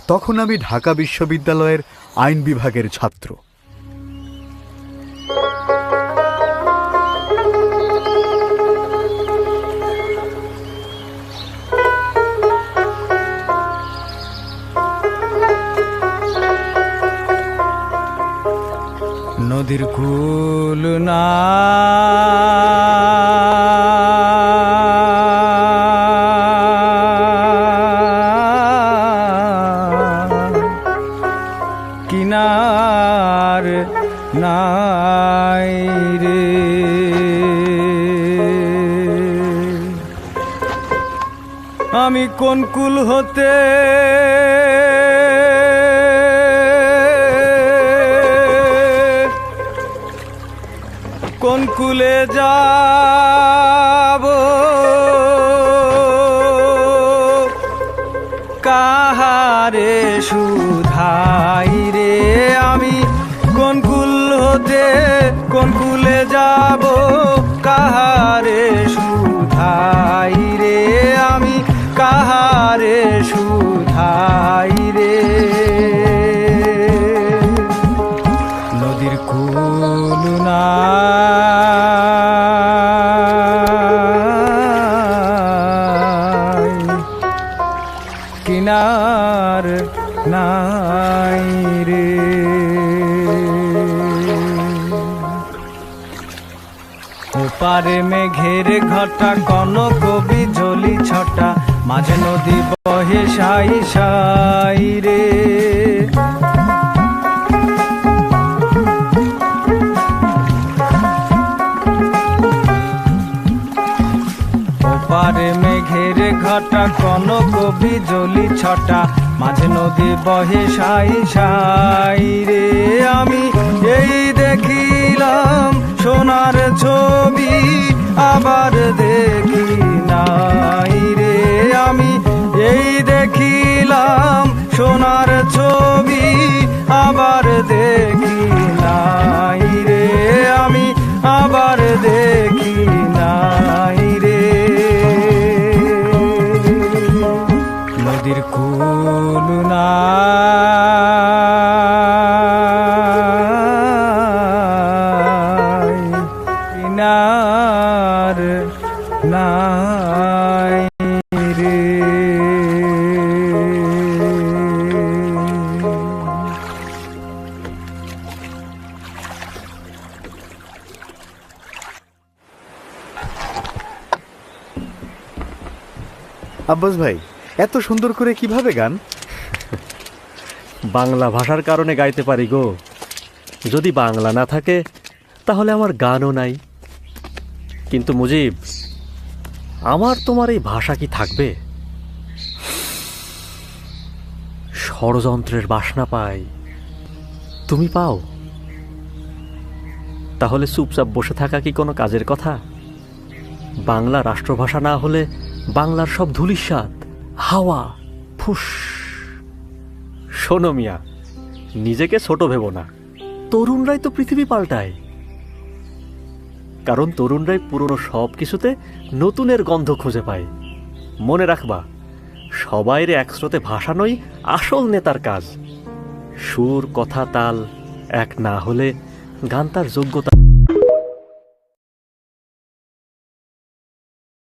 তখন আমি ঢাকা বিশ্ববিদ্যালয়ের আইন বিভাগের ছাত্র। নদীর কূল না কিনার নাই রে, আমি কোন কুল হতে কোন কুলে যাব, কাহারে সুধাই রে, আমি কোন কুল হতে কোন কুলে যাব, কাহারে সুধাই রে, আমি কাহারে সুধাই রে। নদীর কূল না কিনার নাই রে, ওপারে মেঘের ঘটা কনক বিজলি ছটা, মাঝে নদী বহে সাই সাই রে, ওপারে মেঘের ঘটা কনক বিজলি ছটা, মাঝে নদী বহে সাই সাই রে, আমি এই দেখিলাম সোনার ছবি আবার দেখি নাই রে, আমি এই দেখিলাম সোনার ছবি আবার দেখি নাই রে, আমি আবার দেখি নাই রে। নদীর কূল না কিনার নাই রে। আব্বাস ভাই, এত সুন্দর করে কিভাবে গান? বাংলা ভাষার কারণে গাইতে পারি গো। যদি বাংলা না থাকে তাহলে আমার গানও নাই। কিন্তু মুজিব, আমার তোমার এই ভাষা কি থাকবে? ষড়যন্ত্রের বাসনা পাই, তুমি পাও? তাহলে চুপচাপ বসে থাকা কি কোনো কাজের কথা? বাংলা রাষ্ট্রভাষা না হলে বাংলার সব ধূলিসাৎ, হাওয়া, ফুস। শোনো মিয়া, নিজেকে ছোট ভেবো না। তরুণরাই তো পৃথিবী পাল্টায়, কারণ তরুণরাই পুরনো সব কিছুতে নতুনের গন্ধ খুঁজে পায়। মনে রাখবা, সবাইরে একস্রোতে ভাসানোই আসল নেতার কাজ। সুর, কথা, তাল এক না হলে গান তার যোগ্যতা